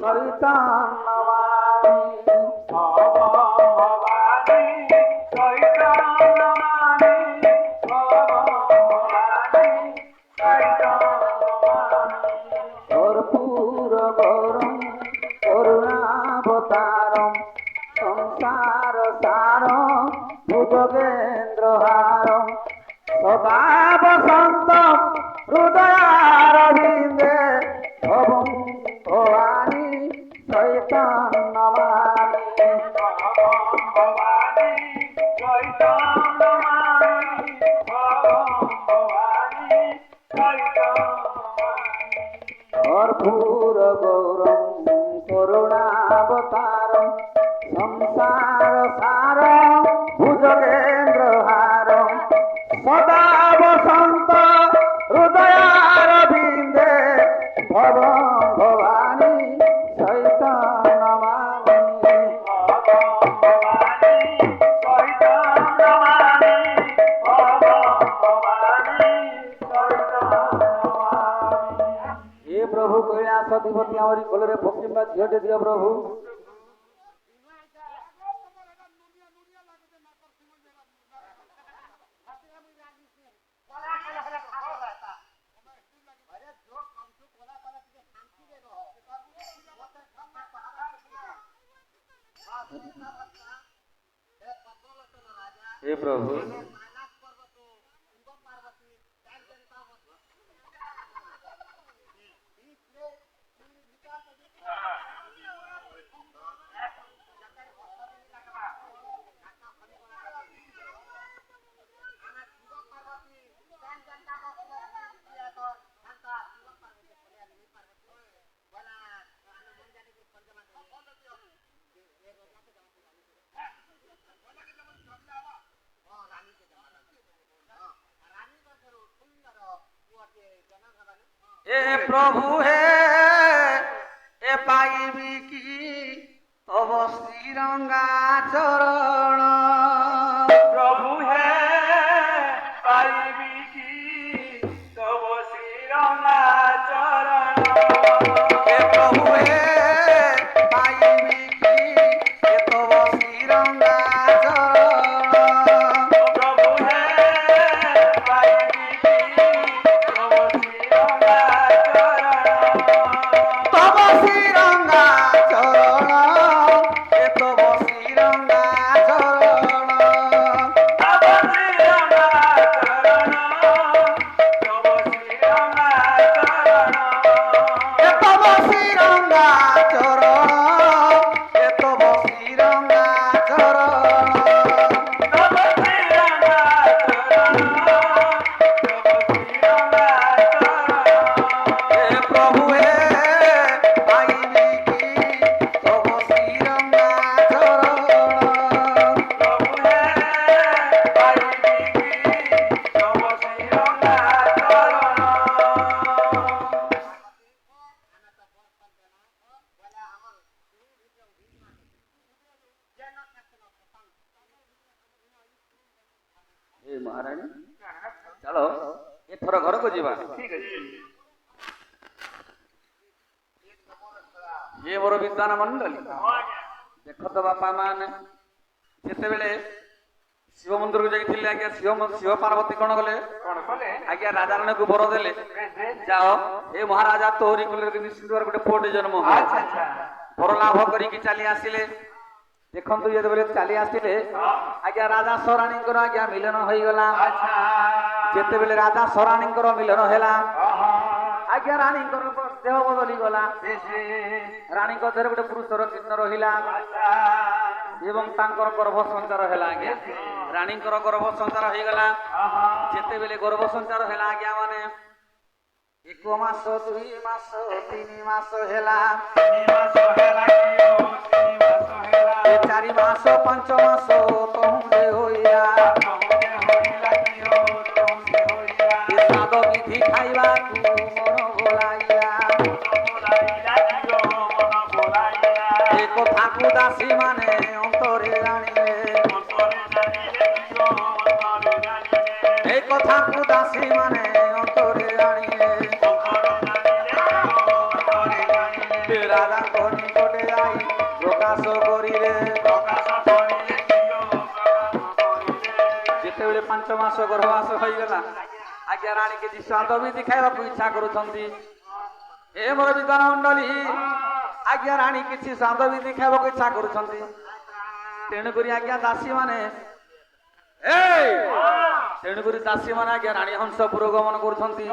শৈতান নমামি ভবানী শৈতান নমামি ভবানী শৈতান নমামি কর্পূর গৌরম করুণাবতারম সংসার সারম ভুজগেন্দ্র হারম সদা বসন্ত হৃদয়ারবিন্দে ভবং ভবানী শৈতান নমামি ভবানী শৈতান নমামি ভবানী শৈতান নমামি কর্পূর গৌরম করুণাবতারম সংসার সারম ভুজগেন্দ্র হারম সদা বসন্ত হৃদয়ারবিন্দে ভবং ভবানী শৈতান নমামি ভবানী শৈতান নমামি ভবানী শৈতান নমামি हे प्रभु कैलासधिपति आमरी कोलरे भक्तिमा झियोटे दियो प्रभु हे प्रभु ए प्रभु हे ए पाइबी की तब श्रीरंगा चरण प्रभु है पाइबी की तब श्रीरंगा चरण ए प्रभु हे पाइबी की ए तब श्रीरंगा चरण प्रभु है पाइबी की तब श्रीरंगा चरण तब श्रीरंगा चरण ए तब श्रीरंगा चरण तब श्रीरंगा चरण तब श्रीरंगा चरण ए तब श्रीरंगा चरण ए तब श्रीरंगा चरण तब श्रीरंगा चरण तब श्रीरंगा चरण हे प्रभु हे पाइबी की तब श्रीरंगा चरण प्रभु है पाइबी की तब श्रीरंगा चरण हे महारानी चलो एथर घर को जीवा ठीक ଅଛି ये मोर विद्वान मंडली देख तो बापा माने जेतेबेले शिव मंदिर को जाइथिले आज्ञा शिव पार्वती कोन गले କଣ କଲେ आज्ञा राजा रानी को बर देले जाओ ए महाराजा तोरी कुले निश्चित गोटे पुओटे जन्म हो ଆଚ୍ଛା ଆଚ୍ଛା बर लाभ करिकी चली आसिले देखंतु जेतेबेले चली आसिले आज्ञा राजा सराणीकर आज्ञा मिलन होई गला ଆଚ୍ଛା जेतेबेले राजा सराणीकर मिलन होला ଓହୋ आज्ञा रानीकर देह बदली गला ବେଶୀ रानी देहरे गोटे पुरुषर चिन्ह रहिला ଆଚ୍ଛା एवं तांकर गर्भ संचार हैला आज्ञा रानीकर गर्भ संचार हो गला ଓହୋ जेतेबेले गर्भ संचार हैला आज्ञा माने 1 मास 2 मास 3 मास हैला ନିବାସ ହେଲା କିଓ ନିବାସ ହେଲା 4 मास 5 मास तहुरे होइया ତହୁରେ ହୋଇଲା କିଓ ତହୁରେ ହୋଇଲା ए साद विधि खाइबा तू मन बोलाइया ବୋଲାଇଲା କିଓ ମନ ବୋଲାଇଲା ए कथा को दासी माने अंतरे जानिले ଅନ୍ତରେ ଜାଣିଲେ କିଓ ଅନ୍ତରେ ଜାଣିଲେ ए कथा को दासी माने अंतरे जानिले ଅନ୍ତରେ ଜାଣିଲେ କିଓ ଅନ୍ତରେ ଜାଣିଲେ ସେ ରାଜାଙ୍କ ନିକଟେ ଯାଇ ପ୍ରକାଶ କରିଲେ। ଯେତେବେଳେ 5 ମାସ ଗର୍ଭବାସ ହୋଇଗଲା ଆଜ୍ଞା ରାଣୀ କିଛି ସ୍ୱାଦ ବିଧି ଖାଇବାକୁ ଇଚ୍ଛା କରୁଛନ୍ତି। ଏ ମୋର ବିଦ୍ୱାନ ମଣ୍ଡଳୀ ଆଜ୍ଞା ରାଣୀ କିଛି ସ୍ୱାଦ ବିଧି ଖାଇବାକୁ ଇଚ୍ଛା କରୁଛନ୍ତି। ତେଣୁକରି ଆଜ୍ଞା ଦାସୀମାନେ ତେଣୁକରି ଦାସୀମାନେ ଆଜ୍ଞା ରାଣୀ ହଂସପୁର ଗମନ କରୁଛନ୍ତି।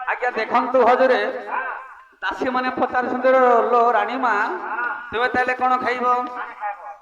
ଆଜ୍ଞା ଦେଖନ୍ତୁ ହଜରେ ଦାସୀ ମାନେ ପଚାରୁଛନ୍ତି लो ରାଣୀ ମା ତୁମେ ତାହେଲେ କଣ ଖାଇବ?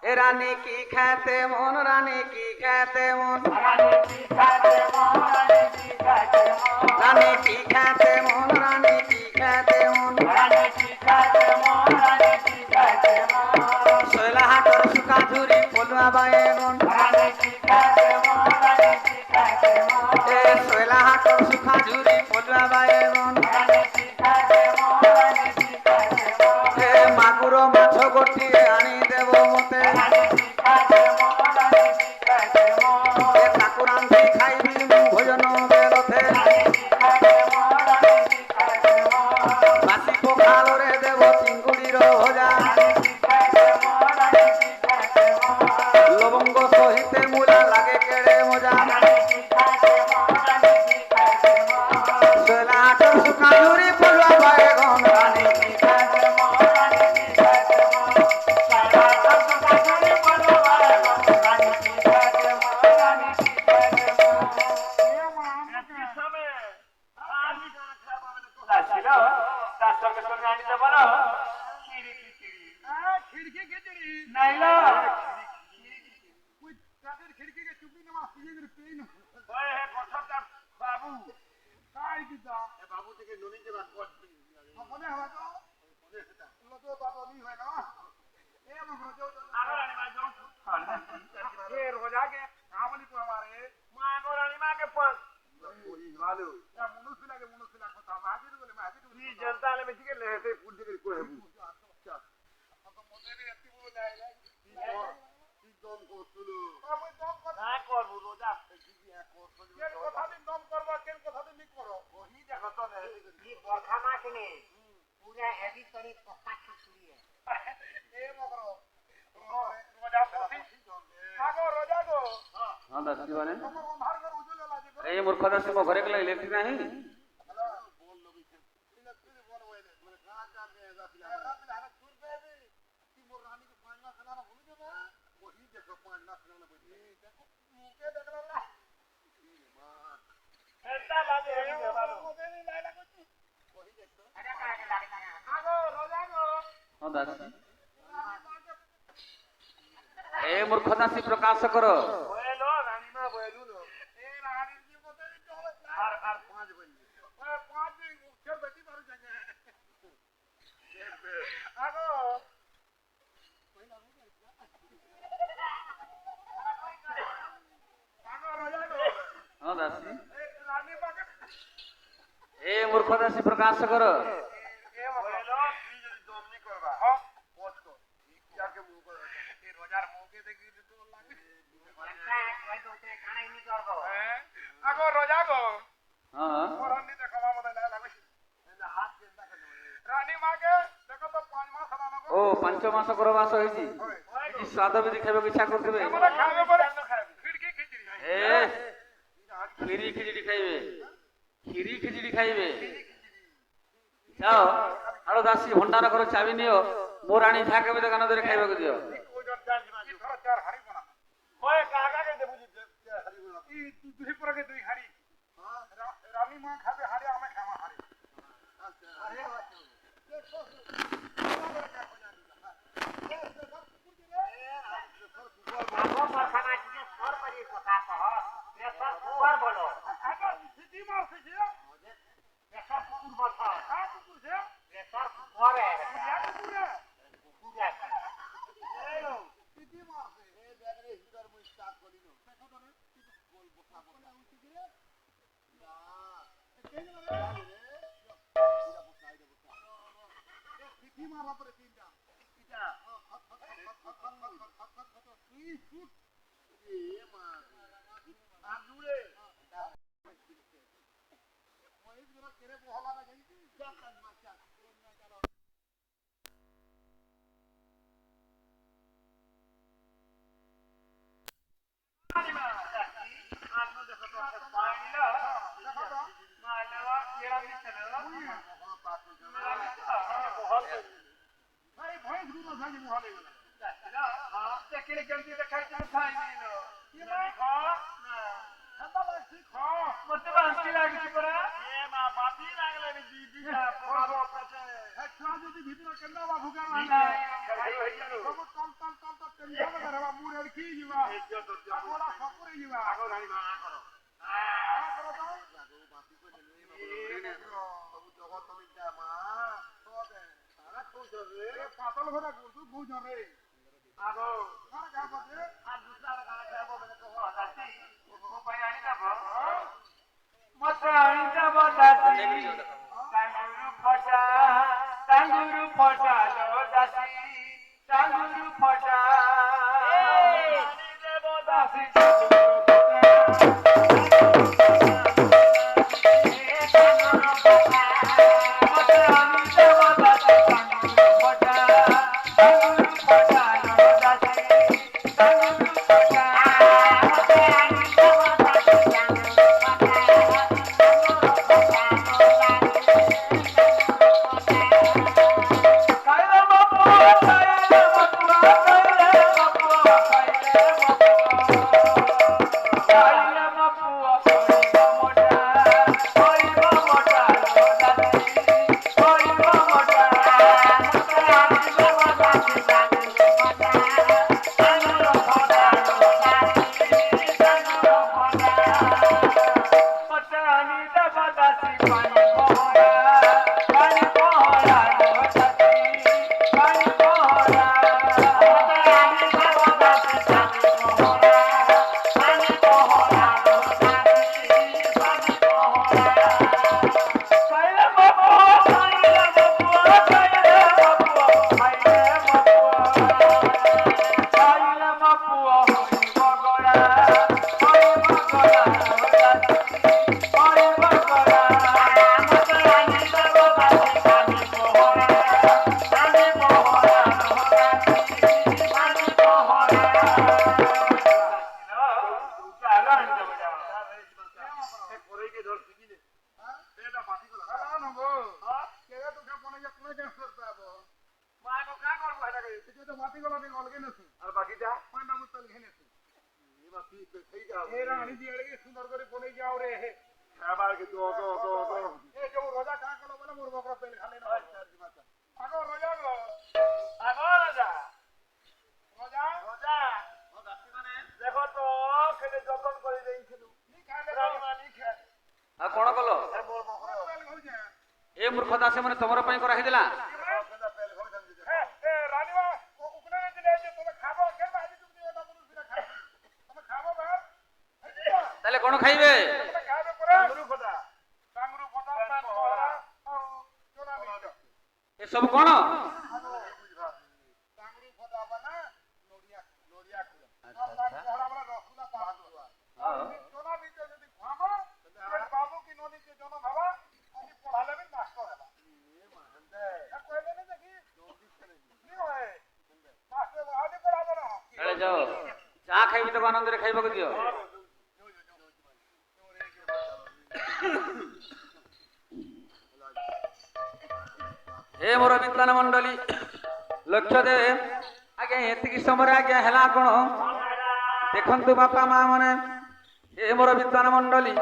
ए रानी की खाते मोन रानी की खाते मोन रानी की खाते मोन रानी की खाते मोन रानी की खाते मोन रानी की खाते मोन रानी की खाते मोन रानी की खाते मोन सोला हाटर सुका झुरी पोलवा बाएगन रानी की खाते मोन रानी की खाते मोन ए सोला हाटर सुका झुरी पोलवा बाएगन रानी की खाते मोन रानी की खाते मोन ए मागुरो माछ गोटी आनी देबो मते रानी की खाते मोन रानी की खाते मोन ए ठाकुरांती खाइबी मु भोजन बेलथे रानी की खाते मोन रानी की खाते मोन बासी पखालो रे देबो चिंगुड़ी रो खिड़की खिचड़ी नाइला कोई ताদের खिड़की के चुपी ना सीधे कर पेन ওই হে কথাটা বাবু काय दिता এ বাবু থেকে ননি যে বাদ করতে अपने हवा तो लो तो बात नहीं है ना ए मगरो जो আগরানি মা যাও ये रोजा के कामली को हमारे মা আগরানি মা কে পাস वही वालो या मुनुसिला को था माजी तो बोले माजी तो नी जनता ले में के लेते पूछ के को है अब मोटे भी अति बोल जाएगा দম করতুলো अब दम कर না করব রোজা কি করব केन কথা दिन दम करबा केन কথা दिन नहीं करो ওহি দেখো তো ये बरखा मास में पूरा हैवी तरी पक्का छुड़ी है ए मगरो रोजा पसी आगो रोजा गो ହଁ ଦାସୀ ମାନେ हमर बाहर कर उजले लाजे को এই ମୂର୍ଖ ଦାସୀ ମୋ ଘରେ କଲେ ଇଲେକ୍ଟ୍ରିକ ନାହିଁ बोल लो बिचे इलेक्ट्रिक बोल वइले माने का का दे जा सुर पे भी की मोर रानी के पांच लाख खिलाना भूल देबा वही देखो 5 लाख खिलाना पड़ी देखो मुके देख ला এন্টা লাগে হে বাবু मोके नहीं लायला कुछ वही देखो अरे का के लागे ना आगो रोजा गो ହଁ ଦାସୀ ଏ ମୂର୍ଖ ଦାସୀ ପ୍ରକାଶ କର বইলো রানী মা বইলু নো ए रानी जी को तो चले আর 5 বইল ओए 5 दिन मुके बेटी मार जाएंगे आगो आगो रोजा गो ହଁ ଦାସୀ ए रानी बाके ଏ ମୂର୍ଖ ଦାସୀ ପ୍ରକାଶ କର ए বইলো তুই যদি দম নি করবা हां পথ কর ইয়া के মুখ করে ए रोजार मुके देखी तो लागे अच्छा कोई दूसरे खाना ही नहीं करबो आगो रोजा गो ହଁ ହଁ मोरनी देखो मामा दे लागे এন্টা হাত কেন্টা করে रानी मां के देखो तो 5 मास हलाना ଓ को 5 ମାସ ଗର୍ଭବାସ ହେଇଛି ओए କିଛି ସ୍ୱାଦ ବି ଦେଖିବାକୁ ଇଚ୍ଛା କରୁଥିବେ हमरा खावे पर खिड़की खिचड़ी ଏ କ୍ଷୀରି ଖିଚୁଡ଼ି ଖାଇବେ କ୍ଷୀରି ଖିଚୁଡ଼ି ଖାଇବେ ଯାଅ ଆଳୁ ଦାସୀ ଭଣ୍ଡାର ଘର ଚାବି ନିଅ ମୋ ରାଣୀ ଯାହା କେବେ ଦୋକାନ ଧରେ ଖାଇବାକୁ ଦିଅ ওজন চার্জ না ई थोड़ा चार हाड़ी बना ওই কাকা কে দেবু জি হারি বলা ई दुही पर के दुई हाड़ी हां रानी मां खावे हाड़ी हमें खावा हाड़ी अरे देखो बाबो बरखा मास के सर पर ये पता कह ये सर कुकर बोलो आगो सिटी मार से जे ये सर कुकुर बोल था आ कुकुर से ये सर कुकर है या कुकुर है कुकुर है ए लो सिटी मार से ए देखरे हिटर में स्टार्ट करी नो देखो तो रे बोल बोला बोला उठी गिरे ना केन रे पूरा बुसाई दे बुसा ए सिटी मारला पर तीनटा इटा ई शूट এ মা আর জুড়ে ওই জোরা কেরে বহলা না গেছি যা কাজ মাচা আনু দেখো তো পাইলা দেখো তো মাইলা কেরা দিতে না ভাই ভয় গুলো ভাই বহলে গেল দেখলে জলদি দেখাই তুমি খাই নিলো কি মা খা ঠান্ডা লাগছে খা মতে বান্তি লাগছে পড়া এ মা বাপি লাগলে নি দিদিটা পড়াবো পেটে এক ছুয়া যদি ভিতরে কেন্দ্র বা ভুগা না না খাই হইলো সব তল টেনশন করে বা মুরে কি জিবা ইজ্জত আগোলা সকরে জিবা আগো রানী মা করো করো তো জাগো বাপি কো দেলে বাবু জগৎ তুমি যা মা সবে সারা খুঁজ রে এ পাতল ঘটা গুরু বুঝ রে আগো আর গা পাতে আর দুসরা গানা খাবো বলে তো হাসি ও পাই আনি যাবো মত আনি যাবো দাসি টাঙ্গুরু ফটা লো দাসি টাঙ্গুরু ফটা আনি যাবো দাসি Thank you. বাতি গলা দিয়ে গলগে নেছে আর বাকিটা পান্ডা মুতল ঘেনেছে এবার তুই সেই যাও এ রানী দিয়ে এড়ে সুন্দর করে বনে যাও রে আবার কি তো এ যে রোজা কা কলো বলে মোর বকরা পেল খালে না আগো রোজা গো আগো রাজা রোজা রাজা ও দাসী মানে দেখো তো খেলে যতন করে দিয়েছিল নি খালে রানীমা নি খায় ଆଉ କ'ଣ କଲ আর মোর বকরা পেল হইছে ଏ ମୂର୍ଖ ଦାସୀ ମାନେ ତମର ପାଇଁ କରା ହେଇଥିଲା খেলা পেল হয়ে যাবে এ রানীমা উকনে দিলে যে তুমি খাবো কেন বাজি তুমি এটা বলছ না খাই তুমি খাবো বা তাহলে କ'ଣ খাইবে তুমি খাবে পরে গুরু কথা ডাঙ্গুরু ফটা পান করা আর চোরা মিট ଏସବୁ କ'ଣ ডাঙ্গুরু ফটা বানা নড়িয়া নড়িয়া খুলে আর আমরা রসুলা পান করা চোরা মিট যদি খাবো তাহলে বাবু কি নদী কে জন বাবা আমি পড়ালে আমি মাস্টার হবা এ কইলে না দেখি নি হয় মাস্টার আদি পড়াবো না ହେଲେ ଯାଅ ଯାହା ଖାଇବି ତାକୁ ଆନନ୍ଦରେ ଖାଇବାକୁ ଦିଅ ଏ ମୋର ବିଦ୍ୱାନ ମଣ୍ଡଳୀ ଲକ୍ଷ୍ୟ ଦେବେ ଆଜ୍ଞା ଏତିକି ସମୟରେ ଆଜ୍ଞା ହେଲା କ'ଣ ଦେଖନ୍ତୁ ବାପା ମା ମାନେ ଏ ମୋର ବିଦ୍ୱାନ ମଣ୍ଡଳୀ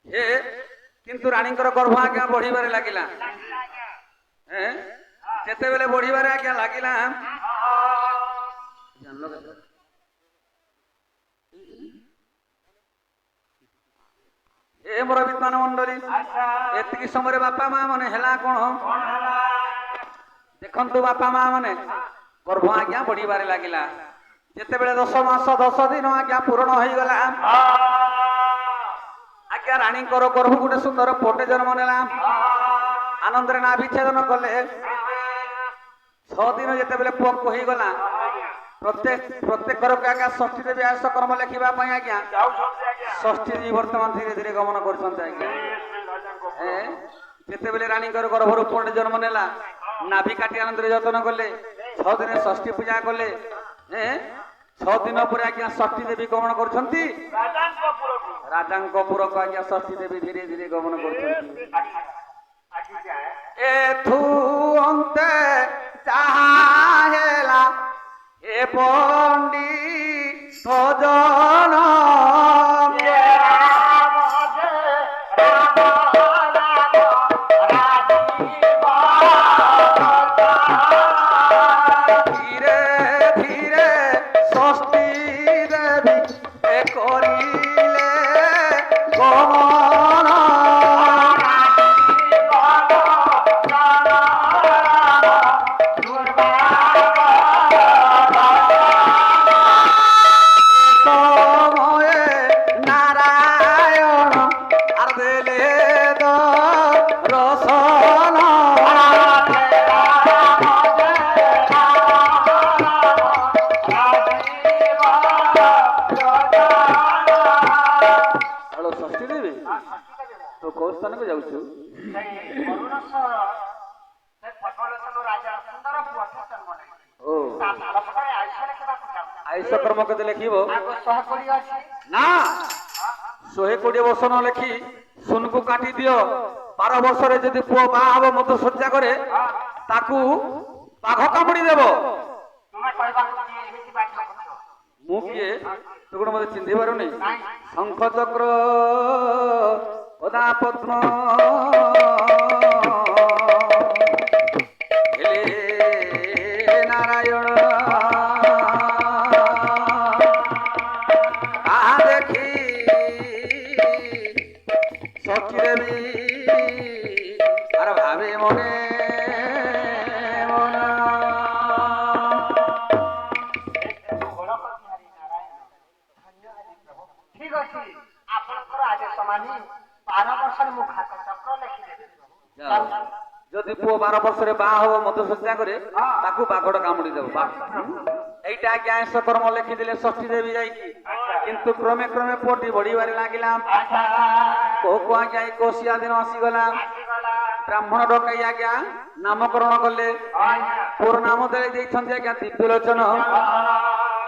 ଏ କିନ୍ତୁ ରାଣୀଙ୍କର ଗର୍ଭ ଆଜ୍ଞା ବଢିବାରେ ଲାଗିଲା ଯେତେବେଳେ ବଢିବାରେ ଆଜ୍ଞା ଲାଗିଲା ଜାଣିଲ କେତେ? ଏ ମୋର ବିଦ୍ୱାନ ମଣ୍ଡଳୀ ଏତିକି ସମୟରେ ବାପା ମା ମାନେ ହେଲା କ'ଣ ଦେଖନ୍ତୁ ବାପା ମା ମାନେ ଗର୍ଭ ଆଜ୍ଞା ବଢିବାରେ ଲାଗିଲା ଯେତେବେଳେ 10 ମାସ 10 ଦିନ ଆଜ୍ଞା ପୂରଣ ହେଇଗଲା ଆଜ୍ଞା ରାଣୀଙ୍କର ଗର୍ଭ ଗୋଟେ ସୁନ୍ଦର ପଟେ ଜନ୍ମ ନେଲା ଆନନ୍ଦରେ ନା ବିଚ୍ଛେଦନ କଲେ 6 ଦିନ ଯେତେବେଳେ ପୁଅକୁ ହେଇଗଲା ପ୍ରତ୍ୟେକ ଘରକୁ ଆଜ୍ଞା ଷଷ୍ଠୀ ଦେବୀ ଆୟୁଷ କର୍ମ ଲେଖିବା ପାଇଁ ଆଜ୍ଞା ଷଷ୍ଠୀ ଦେବୀ ବର୍ତ୍ତମାନ ଧୀରେ ଧୀରେ ଗମନ କରୁଛନ୍ତି ଆଜ୍ଞା ଯେତେବେଳେ ରାଣୀଙ୍କର ଗର୍ଭରୁ ପୁଅଟେ ଜନ୍ମ ନେଲା ନାଭି କାଟି ଆନନ୍ଦରେ ଯତ୍ନ କଲେ 6 ଦିନ ଷଷ୍ଠୀ ପୂଜା କଲେ 6 ଦିନ ପରେ ଆଜ୍ଞା ଷଷ୍ଠୀ ଦେବୀ ଗମନ କରୁଛନ୍ତି ରାଜାଙ୍କ ପୁରକୁ ଆଜ୍ଞା ଷଷ୍ଠୀ ଦେବୀ ଧୀରେ ଧୀରେ ଗମନ କରୁଛନ୍ତି ଏଠୁ ଅନ୍ତେ ଯାହା ହେଲା ଏ ପଣ୍ଡି ସଜନ ଧୀରେ ଧୀରେ ଷଷ୍ଠୀ ଦେବୀ ଏ କରିଲେ ଗମନ সময়ে নারায়ণ আর দেলে রসন হ্যালো ষষ্ঠী দেবী তো কোন স্থানକୁ যাଉଛୁ ଓ ଆୟୁଷ କର୍ମ କେତେ ଲେଖିବ ନା 120 ବର୍ଷ ନ ଲେଖି ସୁନକୁ କାଟି ଦିଅ 12 ବର୍ଷରେ ଯଦି ପୁଅ ବାହା ହବ ମତ ସଜ୍ଜା করে ତାକୁ ବାଘ କାମୁଡି ଦେବ ମୁଁ କିଏ ତୁ କଣ ମତେ ଚିହ୍ନି ପାରୁନି ଶଙ୍ଖ ଚକ୍ର ଗଦା ପଦ୍ମ ହେଲେ ନାରାୟଣ ତାହା ଦେଖି ଷଷ୍ଠୀ ଦେବୀ ଆର ଭାବେ ମନେ ମନ ଠିକ ଅଛି ଆପଣଙ୍କର ଆଦେଶ ମାନି 12 ବର୍ଷରେ ମୁଁ ଖାତା ଚକ୍ର ଲେଖିଦେବି ଯଦି ପୁଅ 12 ବର୍ଷରେ ବାହା ହବ ମତ ସଜ୍ଜା করে ତାକୁ ବାଘଡ କାମୁଡି ଦେବ এইটা আজ্ঞা আইଁଷ কর্ম লেখিদেলে ষষ্ঠী দেবী যাইকি কিন্তু ক্রমে ক্রমে পুଅটি বଢିବାରେ ଲାଗିଲା କୋଉ ଆଜ୍ଞା 21 ଦିନ ଆସିଗଲା ବ୍ରାହ୍ମଣ ଡକାଇ ଆଜ୍ଞା ନାମକରଣ କଲେ ପୁଅର ନାମ ଦେଇଛନ୍ତି ଆଜ୍ଞା ଦିବ୍ୟଲୋଚନ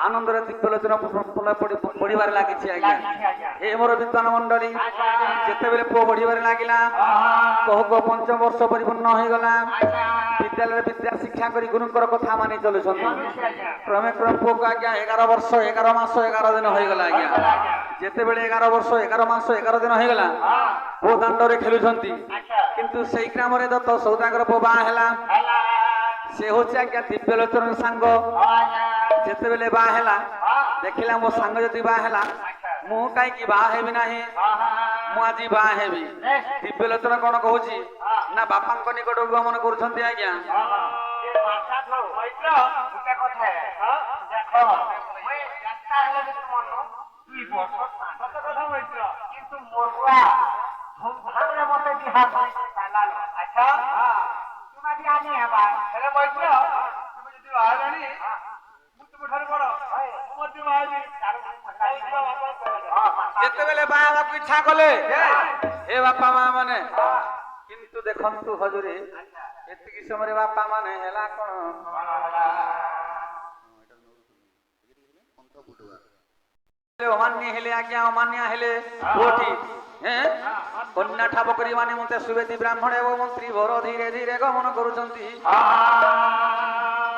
ଆନନ୍ଦରେ ଦିବ୍ୟଲୋଚନ ବଢିବାରେ ଲାଗିଛି ଆଜ୍ଞା ଏ ମୋର ବିଦ୍ୱାନ ମଣ୍ଡଳୀ ଯେତେବେଳେ ପୁଅ ବଢିବାରେ ଲାଗିଲା କହୁ 5 ବର୍ଷ ପରିପୂର୍ଣ୍ଣ ହେଇଗଲା ବିଦ୍ୟାଳୟରେ ବିଦ୍ୟା ଶିକ୍ଷା କରି ଗୁରୁଙ୍କର କଥା ମାନି ଚଲୁଛନ୍ତି। କ୍ରମେ କ୍ରମେ ପୁଅକୁ ଆଜ୍ଞା 11 ବର୍ଷ 11 ମାସ 11 ଦିନ ହୋଇଗଲା ଆଜ୍ଞା। ଯେତେବେଳେ 11 ବର୍ଷ 11 ମାସ 11 ଦିନ ହୋଇଗଲା ପୁଅ ଦାଣ୍ଡରେ ଖେଳୁଛନ୍ତି। କିନ୍ତୁ ସେଇ ଗ୍ରାମରେ ଦତ୍ତ ସୌଦାଗର ପୁଅ ବାହା ହେଲା। ସେ ହଉଛି ଆଜ୍ଞା ଦିବ୍ୟଲୋଚନ ସାଙ୍ଗ। ଯେତେବେଳେ ବାହା ହେଲା ଦେଖିଲା ମୋ ସାଙ୍ଗ ଯଦି ବାହା ହେଲା ମୁଁ କାହିଁକି ବାହା ହେବି ନାହିଁ, ମୁଁ ଆଜି ବାହା ହେବି। ଦିବ୍ୟଲୋଚନ କଣ କହୁଛି ନା ବାପାଙ୍କ ନିକଟକୁ ଗମନ କରୁଛନ୍ତି ଆଜ୍ଞା। ଯେତେବେଳେ ବାହା ହେବାକୁ ଇଚ୍ଛା କଲେ ଏ ବାପା ମା ମାନେ, କିନ୍ତୁ ଦେଖନ୍ତୁ ହଜୁରୀ ଏତିକି ସମୟରେ ବାପା ମାନେ ହେଲା କଣ ଅମାନ୍ୟ ହେଲେ ଆଜ୍ଞା, ଅମାନ୍ୟ ହେଲେ ପୁଅଟି କନ୍ୟା ଠାବ କରିବା ନିମନ୍ତେ ସୁବେଦୀ ବ୍ରାହ୍ମଣ ଏବଂ ମନ୍ତ୍ରୀ ବର ଧୀରେ ଧୀରେ ଗମନ କରୁଛନ୍ତି।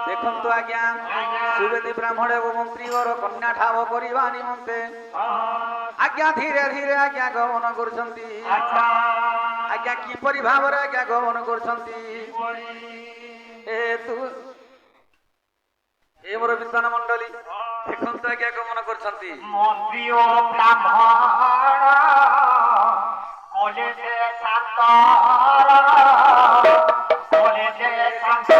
ଦେଖନ୍ତୁ ଆଜ୍ଞା ସୁବେଦୀ ବ୍ରାହ୍ମଣ ଏବଂ ମନ୍ତ୍ରୀ ବର କନ୍ୟା ଠାବ କରିବା ନିମନ୍ତେ ଆଜ୍ଞା ଧୀରେ ଧୀରେ ଆଜ୍ଞା ଗମନ କରୁଛନ୍ତି। ଆଜ୍ଞା କିପରି ଭାବରେ ଆଜ୍ଞା ଗମନ କରୁଛନ୍ତି ଏ ମୋର ବିଦ୍ୱାନ ମଣ୍ଡଳୀ ଦେଖନ୍ତୁ ଆଜ୍ଞା ଗମନ କରୁଛନ୍ତି। ମନ୍ତ୍ରୀ ଓ ବ୍ରାହ୍ମଣ କଲେ ଯେ ଶାନ୍ତ କଲେ ଯେ ଶାନ୍ତ